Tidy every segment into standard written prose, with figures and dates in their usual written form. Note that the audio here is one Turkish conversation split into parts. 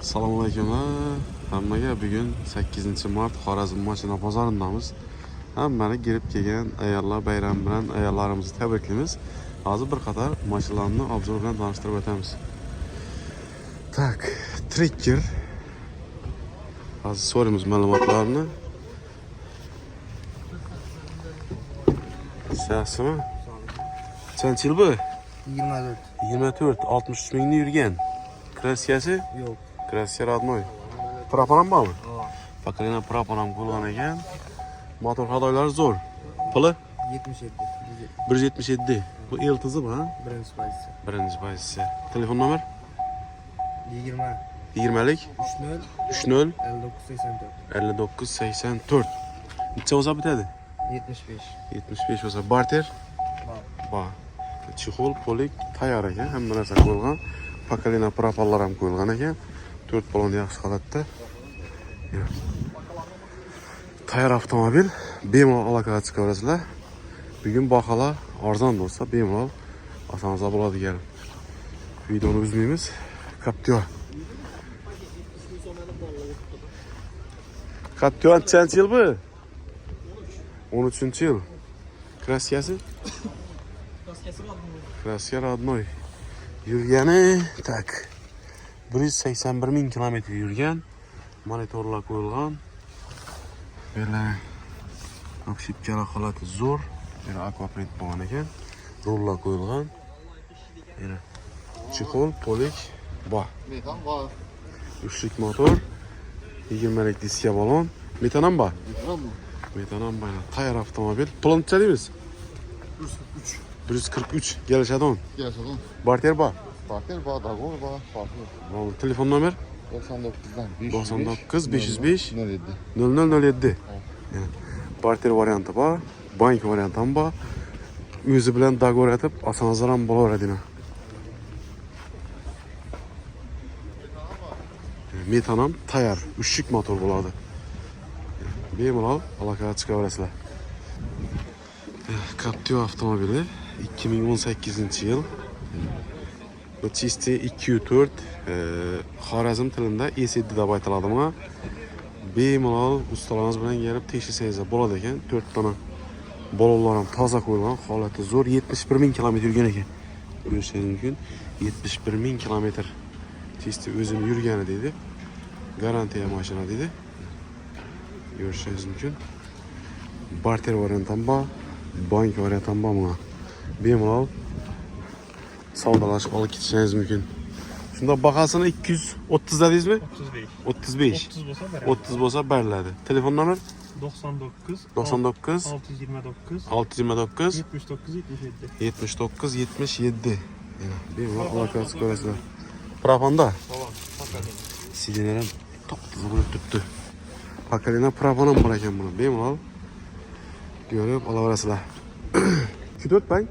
Assalomu alaykum hammaga. Bugun 8-mart Xorazm mashina bozorindamiz. Hammani girib kelgan ayollar bayram bilan ayollarimizni tabriklaymiz. Hozir bir qator mashinalarni obzor bilan tanishtirib o'tamiz. Tak, Trekker. Hozir so'raymiz ma'lumotlarni. Sasimi? Qancha yil bu? 24. 24, 63 mingni yurgan. Kraskasi? Yo'q. Kraska родной. Propanam bormi? Fakrina propanam bo'lgan ekan. Motor hadoylari zo'r. Puli 77. 177. Bu Eltizi bu, ha? Birinchi pozitsiya. Birinchi pozitsiya. Telefon nomer? 20 20lik 30 30 59 84. 59 84. Necha bo'lsa bitadi? 75. 75 bo'lsa barter? Bor. Chexol, polik tayyor ekan, hamma narsa qo'yilgan. Pakalina propanlar ham qo'yilgan ekan. 4 balon yaxshi holatda. Tayyor avtomobil, bemalol aloqaga chiqa olasizlar. Bugun baholar arzon bo'lsa, bemalol olsangiz bo'ladigan. Videoni uzmaymiz. Captiva. Captiva qancha yil bu? 13-yil. Kraskasi? Kraska родной. Yurgani tak. 181 ming kilometr yurgan. Monitorlar qo'yilgan. Böyle akşipkara holati zo'r. Böyle aquaprint bo'lgan ekan. Rollar qo'yilgan. Böyle chexol, polik bor. Metan var. Uchlik motor. 20lik diska balon. Metan ham bor. Metan mı? Metan ham bor. Tayyor avtomobil. Pulni nechalaymiz? 143. 143 kelishadi. Gerçekten. Barter bor. Parker var, Dagor var, farklı. Telefon nomer 99'dan 99 505 07. 0007. Yani barter variantı bor, bank variantı ham bor. O'zi bilan dogovor etib, olsangiz ham bo'laveradi. Metan ham tayyor, 3lik motor bo'ladi. Bemalol aloqaga chiqa olasizlar. Captiva avtomobili 2018-yil. Bu chisti 204 Xorazm tilida E7 deb aytiladi bunga. Bemalol ustalarimiz bilan kelib tekshirsangiz bo'ladi ekan. 4 dona balonlar ham toza qo'yilgan, holati zo'r. 71 ming kilometr yurgan ekan. Ko'rishingiz mumkin. 71 ming kilometr chisti o'zini yurgani deydi. Garantiya mashina deydi. Ko'rishingiz mumkin. Barter variant ham bor, bank variant ham bor bunga. Bemalol savdalashib olib ketishingiz mumkin. Shunda bahasini 230 dedingizmi? 35. 35. 30 bo'lsa beradi. 30 bo'lsa beriladi. Telefon nomer 99 99 629 629 79 77. 79 77. Bemalol aloqaga chiqa olasizlar. Proponda sidenalar ham top-toza bo'lib turibdi. Pakalina propon ham bor ekan buni. Bemalol ko'rib olaverasizlar. 24 bang.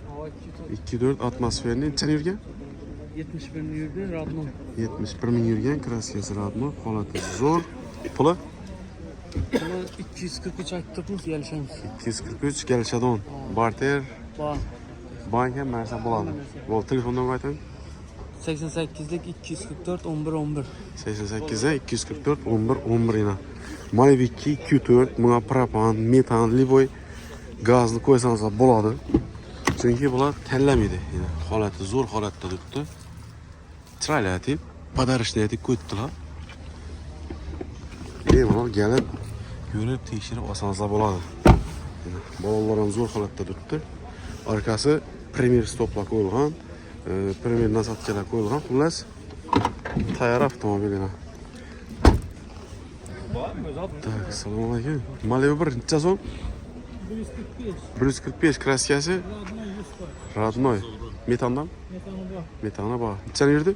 24 atmosferni necha yurgan? 71 ming yurgan, radno. 71 ming yurgan, kraskasi radno, holati zo'r. Puli 243 aytdikmiz, kelishamiz. 243 kelishadi. Barter, Bor. bank ham narsa bo'ladi. Bu telefon nomer ayting. 88lik 244 11 11. 88 244 11 11 yana. Mavic 204 bunga propan, metan, liboy gazni qo'ysangiz bo'ladi. Chunki bular tanlamaydi. Yani holati zo'r holatda turibdi. Chiroyli aytib, podarishni aytib qo'yibdilar. Bemalol kelib, ko'rib, tekshirib olsangiz bo'ladi. Balonlar ham zo'r holatda turibdi. Arkasi premier stoplar qo'yilgan, premier nasatkalar qo'yilgan. Xullas, tayyor avtomobil yana. Tak, assalomu alaykum. Malibu 1 necha so'm? 145 kraskasi родной. Metandan? Metana bor. Necha yurdi?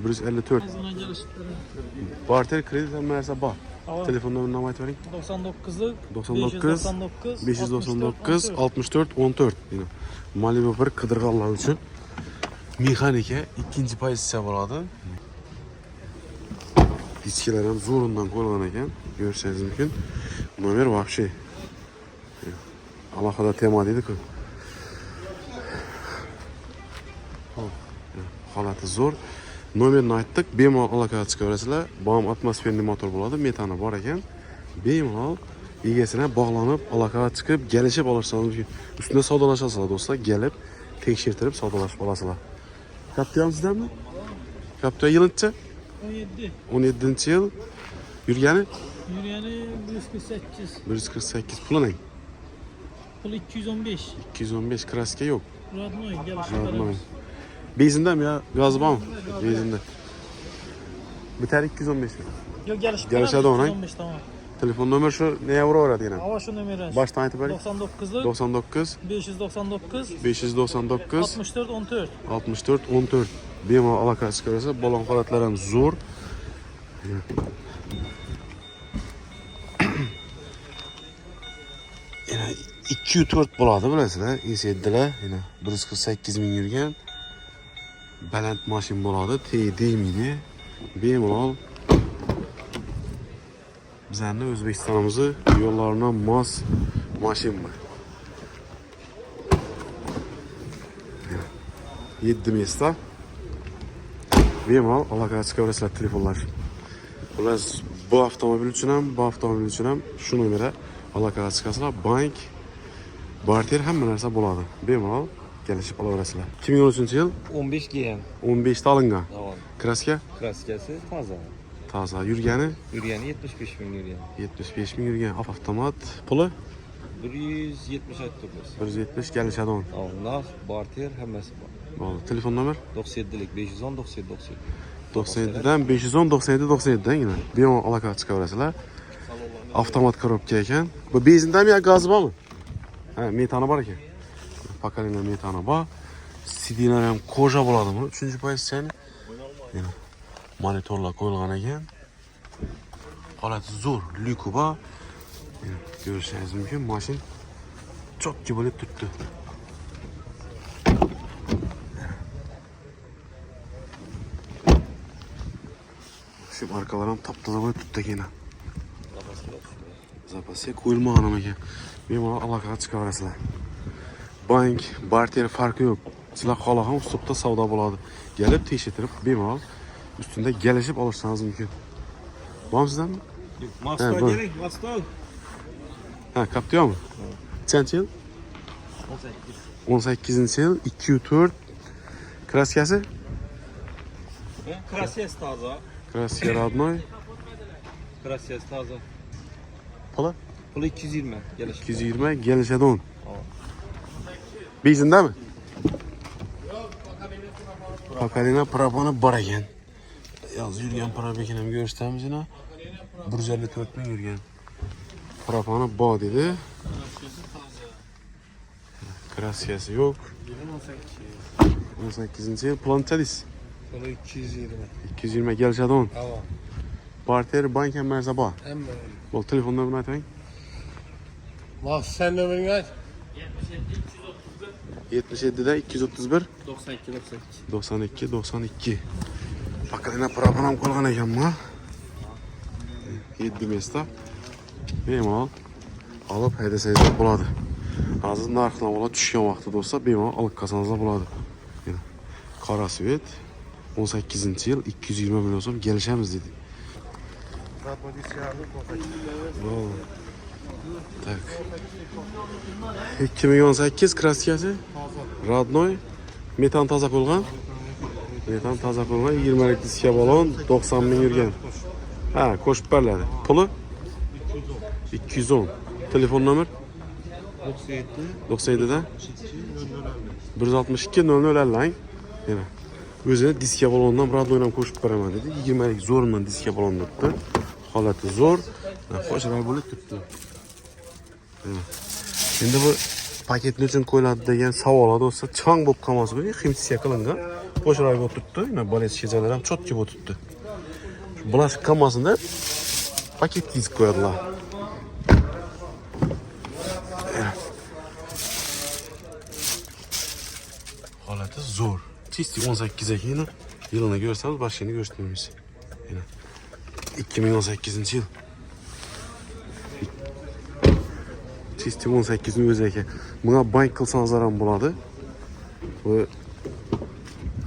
154. Barter kredit ham narsa bor. Telefon nomerini aytib bering. 99 599 64 14. Malibu 1 qidirganlar uchun mexanika ikkinchi pozitsiya bo'ladi. Diskalar ham zo'rindan qo'yilgan ekan. Ko'rishingiz mumkin. Nomer вообще alohida tema deydi-ku. Holati zo'r. Nomerini aytdik, bemalol aloqaga chiqaverasizlar. Bom atmosferli motor bo'ladi, metani bor ekan. Bemalol egasine bağlanıp aloqaga chiqib, kelishib olishingiz mumkin. Ustida savdolashasizlar do'stlar, kelib tekshirtirib savdolashib olasizlar. Captiva sizdanmi? Captiva yılınca? 17. 17-yil. Yurgani? Yürüyeni 148. 148 puli ne? Pul 215. 215 kraska yok. Radnoy gel. Radnoy. Benzinde mi ya? Gazı var mı? Benzinde. Biter 215 mi? Yok geliş. Gelişe de ona. 215 tamam. Telefon numara şu neye uğradı yine? Hava şu numarası. Baştan itibaren 99'luk 99 599 599 64 14. 64 14. Bemalol aloqaga chiqaversa, balon holatlar ham zo'r. Yana 204 bo'ladi bilasizlar, esiddilar. Yana 148 ming yurgan baland mashin bo'ladi, tegmaydi. Bemalol bizlarni O'zbekistonimizni yo'llaridan mos mashin bu. 7 mesta. Bemalol aloqaga chiqaverasizlar telefonlar. Ular bu avtomobil uchun ham, bu avtomobil uchun ham shu nomerga aloqaga chiqasizlar. Bank, barter hamma narsa bo'ladi. Bemalol kelishib olaverasizlar. 2013-yil 15 GM. 15 ta olingan. Tamam. Kraska Kraskasi toza. toza, yurgani Yurgani 75 ming yurgan. 75 ming yurgan. Avtomat puli 170 aytdingiz. 170 kelishadi on. Narx, barter hammasi bor. Bo'ldi. Telefon nomer 97lik 510 97 97. 97dan 510 97 97dan yine. Bemalol aloqaga chiqaverasizlar. Avtomat korobka ekan. Bu benzindami yo gazi bormi? Ha, metani bor ekan. Pakalina metani bor. Sidinlar ham koja bo'ladimi? 3-pozitsiyani. Yana monitorlar qo'yilgan ekan. Holati zo'r, lyuki bor. Ko'rishingiz mumkin, mashin chokki bo'lib turibdi. Şu markalar ham top-toza bo'lib turibdi ekan. Zapasga qo'yilmagan ham ekan. Bemalol aloqaga chiqaverasizlar. Bank, barter farqi yo'q. Sizlar xohlagan uslubda savdo bo'ladi. Kelib tekshirtirib, bemalol ustunda kelishib olishingiz mumkin. Bormi sizdanmi? Mastol bu. gerek, Mastol. Ha, Captiva mı? Kaçıncı yıl? 18. 18-yil, 204. Kraskasi? Krasyas toza. Kraska Radnoy. Krasyas toza. Pula? Pul 220 geliş. 220, gelişedi 10. Benzinde mi? Pakalina propani bor ekan. Yozib yurgan probekini ham ko'rsatamiz yana. 154 ming yurgan. Propani bor dedi. Kraskasi yo'q. 18-yil planchadis. Pul 220. 220 gelişedi 10. Tamam. Barter bank ham narsa bor. Hamma. Bol telefon nomerini ayting. Bak sen numaranı aç. 77'de 231 92 98. 92 92. Pakalina propani ham qolgan ekan bu. 7 mesta. Bemalol olib haydasangizlar bo'ladi. Hozir narxlar bo'la tushgan vaqtida bo'lsa, bemalol olib qolsangizlar bo'ladi. Qora svet 18-yil 220 million so'm kelishamiz dedi. Tak. 2018 kraskasi Radnoy metan toza qo'yilgan. Metan toza qo'yilgan 20lik diska balon 90 ming yurgan. Ha, qo'shib beriladi. Puli 210. Telefon nomer 97 da 162 0050. Yana o'zini diska balondan Radnoydan qo'shib beraman dedi. 20lik zo'rundan diska balon debdi. Holati zo'r. Qo'shilib bo'lib turibdi. Endi bu paketni uchun qo'yiladi degan savollar bo'lsa, chang bo'lib qolmasin, ximsiya qilingan. Qo'shilib bo'lib turibdi. Mana bolet shejalar ham chotki bo'lib turibdi. Bulaşık qolmasin deb paket dizib qo'yadilar. Holati zo'r. Chisti 18 ekan. Yilini ko'rsamiz, boshqani ko'rsatmaymiz. Yana 2018-yil. Chisti 18 ni o'zi ekan. Buna bank qilsangizlar ham bo'ladi. Bu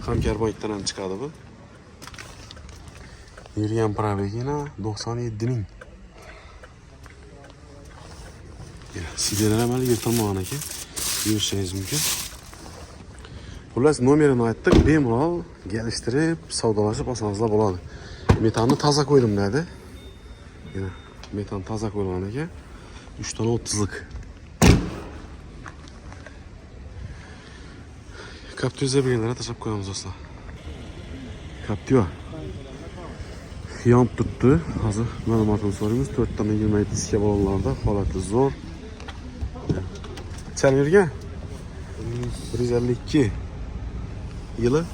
Hamkor bankdan ham chiqadi bu. Yurgan probegina 97 ming. Sidelar amal yirtilmagan ekan. Yurishingiz mumkin. Xullas nomerini aytdik, bemalol kelishtirib, savdolashib olsangizlar bo'ladi. Metanni toza qo'ydim dedi. Yana metan toza qo'yilgan ekan. 3 tona 30lik. Kaptyoza bilganlarga tashlab qo'yamiz do'stlar. Kaptyo. Yonib turibdi. Hozir ma'lumotini so'raymiz. 4 tona 27 diska balonlarda holati zo'r. Chalmirga 152 yılı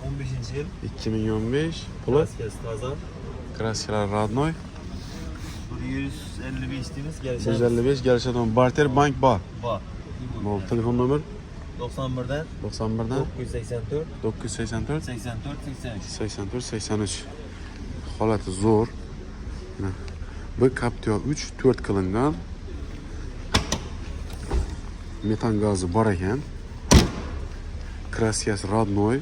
15 yıl. 2015 pulu Kraskası taze. kraskalar radnoy 155 deyimiz. Gelişen 155 gelişen barter bank bar. var. Bu telefon nomer 91'den 91'den 984 984 84 83. 84 83 holati zo'r. Bu Captiva 3 4 qilingan. Metan gazı bor ekan. Kraskasi radnoy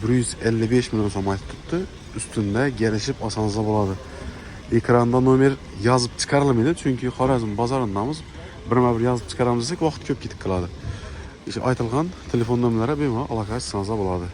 155 milyon so'm aytib turibdi. Ustunda kelishib olsangizlar bo'ladi. Ekranda nomer yozib chiqarilmaydi, chunki Xorazm bozorindamiz. Birma-bir yozib chiqaramiz desak, vaqt ko'p ketib qoladi. Aytilgan telefon nomerlari bemalol aloqa qilsangiz bo'ladi.